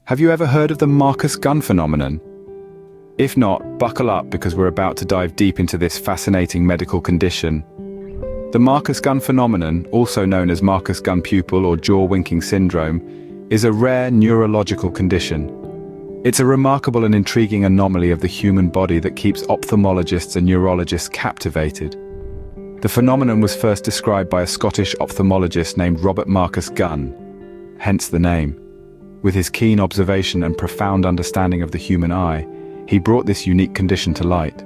Have you ever heard of the Marcus Gunn phenomenon? If not, buckle up because we're about to dive deep into this fascinating medical condition. The Marcus Gunn phenomenon, also known as Marcus Gunn pupil or jaw winking syndrome, is a rare neurological condition. It's a remarkable and intriguing anomaly of the human body that keeps ophthalmologists and neurologists captivated. The phenomenon was first described by a Scottish ophthalmologist named Robert Marcus Gunn, hence the name. With his keen observation and profound understanding of the human eye, he brought this unique condition to light.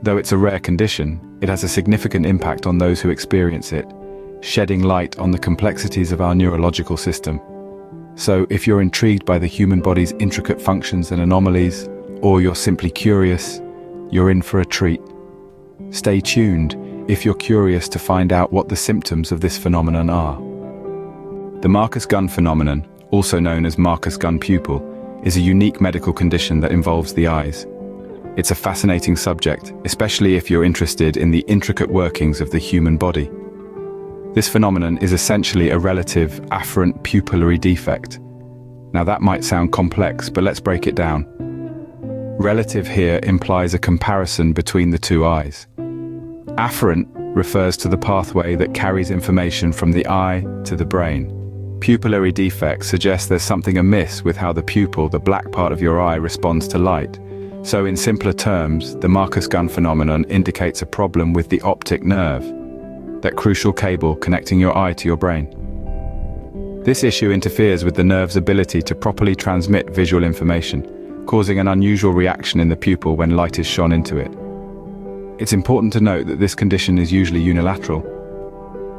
Though it's a rare condition, it has a significant impact on those who experience it, shedding light on the complexities of our neurological system. So, if you're intrigued by the human body's intricate functions and anomalies, or you're simply curious, you're in for a treat. Stay tuned if you're curious to find out what the symptoms of this phenomenon are. The Marcus Gunn phenomenon, also known as Marcus Gunn pupil, is a unique medical condition that involves the eyes. It's a fascinating subject, especially if you're interested in the intricate workings of the human body. This phenomenon is essentially a relative afferent pupillary defect. Now that might sound complex, but let's break it down. Relative here implies a comparison between the two eyes. Afferent refers to the pathway that carries information from the eye to the brain. Pupillary defect suggests there's something amiss with how the pupil, the black part of your eye, responds to light. So in simpler terms, the Marcus Gunn phenomenon indicates a problem with the optic nerve, that crucial cable connecting your eye to your brain. This issue interferes with the nerve's ability to properly transmit visual information, causing an unusual reaction in the pupil when light is shone into it. It's important to note that this condition is usually unilateral,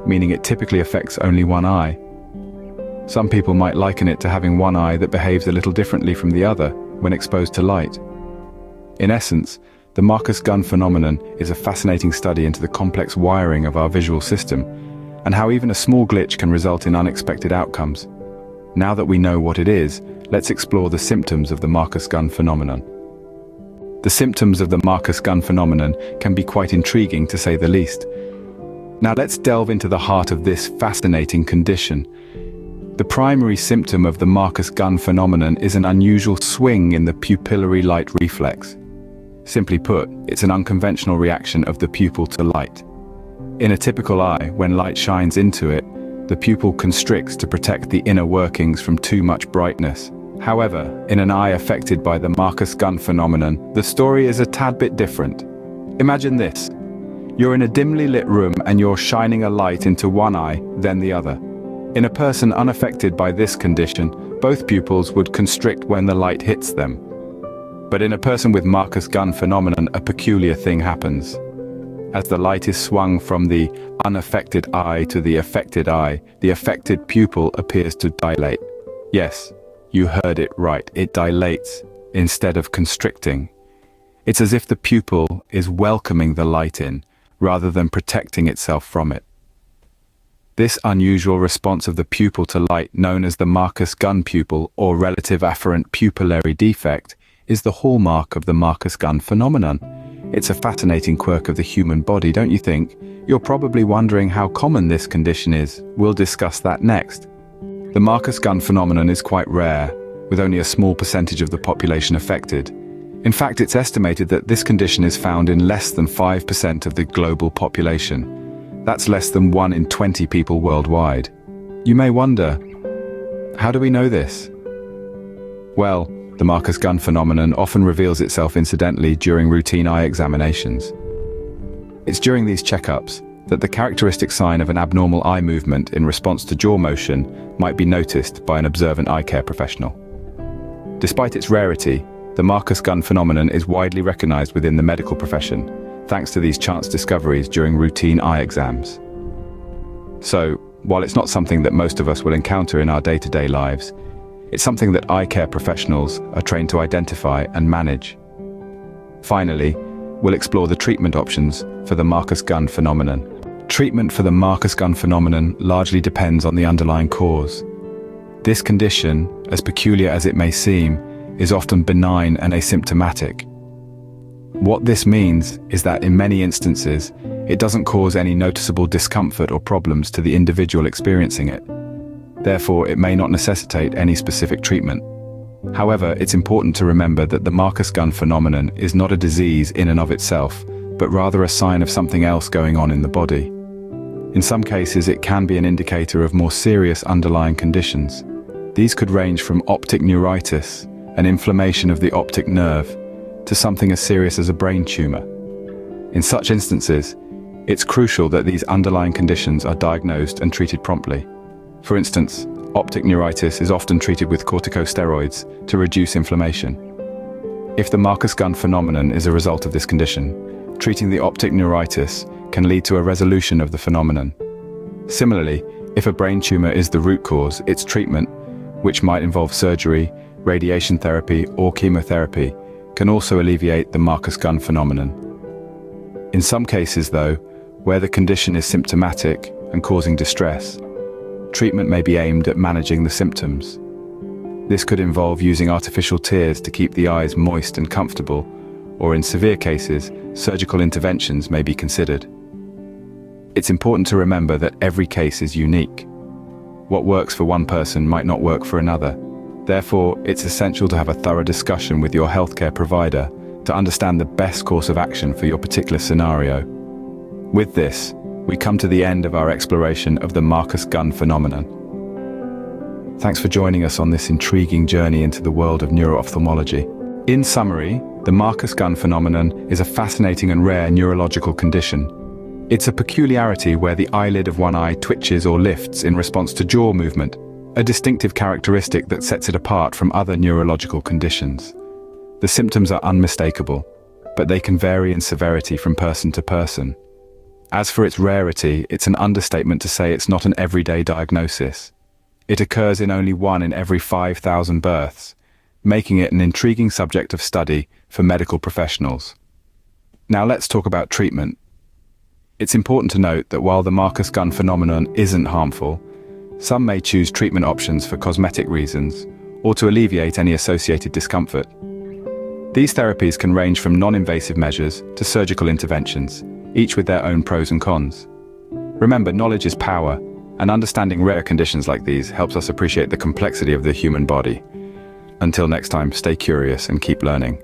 meaning it typically affects only one eye. Some people might liken it to having one eye that behaves a little differently from the other when exposed to light. In essence, the Marcus Gunn phenomenon is a fascinating study into the complex wiring of our visual system and how even a small glitch can result in unexpected outcomes. Now that we know what it is, let's explore the symptoms of the Marcus Gunn phenomenon. The symptoms of the Marcus Gunn phenomenon can be quite intriguing, to say the least. Now let's delve into the heart of this fascinating condition. The primary symptom of the Marcus Gunn phenomenon is an unusual swing in the pupillary light reflex. Simply put, it's an unconventional reaction of the pupil to light. In a typical eye, when light shines into it, the pupil constricts to protect the inner workings from too much brightness. However, in an eye affected by the Marcus Gunn phenomenon, the story is a tad bit different. Imagine this. You're in a dimly lit room and you're shining a light into one eye, then the other. In a person unaffected by this condition, both pupils would constrict when the light hits them. But in a person with Marcus Gunn phenomenon, a peculiar thing happens. As the light is swung from the unaffected eye to the affected eye, the affected pupil appears to dilate. Yes, you heard it right, it dilates instead of constricting. It's as if the pupil is welcoming the light in, rather than protecting itself from it. This unusual response of the pupil to light, known as the Marcus Gunn pupil or relative afferent pupillary defect, is the hallmark of the Marcus Gunn phenomenon. It's a fascinating quirk of the human body, don't you think? You're probably wondering how common this condition is. We'll discuss that next. The Marcus Gunn phenomenon is quite rare, with only a small percentage of the population affected. In fact, it's estimated that this condition is found in less than 5% of the global population. That's less than 1 in 20 people worldwide. You may wonder, how do we know this? Well, the Marcus Gunn phenomenon often reveals itself incidentally during routine eye examinations. It's during these checkups that the characteristic sign of an abnormal eye movement in response to jaw motion might be noticed by an observant eye care professional. Despite its rarity, the Marcus Gunn phenomenon is widely recognized within the medical profession, thanks to these chance discoveries during routine eye exams. So, while it's not something that most of us will encounter in our day-to-day lives, it's something that eye care professionals are trained to identify and manage. Finally, we'll explore the treatment options for the Marcus Gunn phenomenon. Treatment for the Marcus Gunn phenomenon largely depends on the underlying cause. This condition, as peculiar as it may seem, is often benign and asymptomatic. What this means is that in many instances, it doesn't cause any noticeable discomfort or problems to the individual experiencing it. Therefore, it may not necessitate any specific treatment. However, it's important to remember that the Marcus Gunn phenomenon is not a disease in and of itself, but rather a sign of something else going on in the body. In some cases, it can be an indicator of more serious underlying conditions. These could range from optic neuritis, an inflammation of the optic nerve, to something as serious as a brain tumor. In such instances, it's crucial that these underlying conditions are diagnosed and treated promptly. For instance, optic neuritis is often treated with corticosteroids to reduce inflammation. If the Marcus Gunn phenomenon is a result of this condition, treating the optic neuritis can lead to a resolution of the phenomenon. Similarly, if a brain tumor is the root cause, its treatment, which might involve surgery, radiation therapy, or chemotherapy, can also alleviate the Marcus Gunn phenomenon. In some cases, though, where the condition is symptomatic and causing distress, treatment may be aimed at managing the symptoms. This could involve using artificial tears to keep the eyes moist and comfortable, or in severe cases, surgical interventions may be considered. It's important to remember that every case is unique. What works for one person might not work for another. Therefore, it's essential to have a thorough discussion with your healthcare provider to understand the best course of action for your particular scenario. With this, we come to the end of our exploration of the Marcus Gunn phenomenon. Thanks for joining us on this intriguing journey into the world of neuro-ophthalmology. In summary, the Marcus Gunn phenomenon is a fascinating and rare neurological condition. It's a peculiarity where the eyelid of one eye twitches or lifts in response to jaw movement, a distinctive characteristic that sets it apart from other neurological conditions. The symptoms are unmistakable, but they can vary in severity from person to person. As for its rarity, it's an understatement to say it's not an everyday diagnosis. It occurs in only 1 in every 5,000 births, making it an intriguing subject of study for medical professionals. Now let's talk about treatment. It's important to note that while the Marcus Gunn phenomenon isn't harmful, some may choose treatment options for cosmetic reasons or to alleviate any associated discomfort. These therapies can range from non-invasive measures to surgical interventions, each with their own pros and cons. Remember, knowledge is power, and understanding rare conditions like these helps us appreciate the complexity of the human body. Until next time, stay curious and keep learning.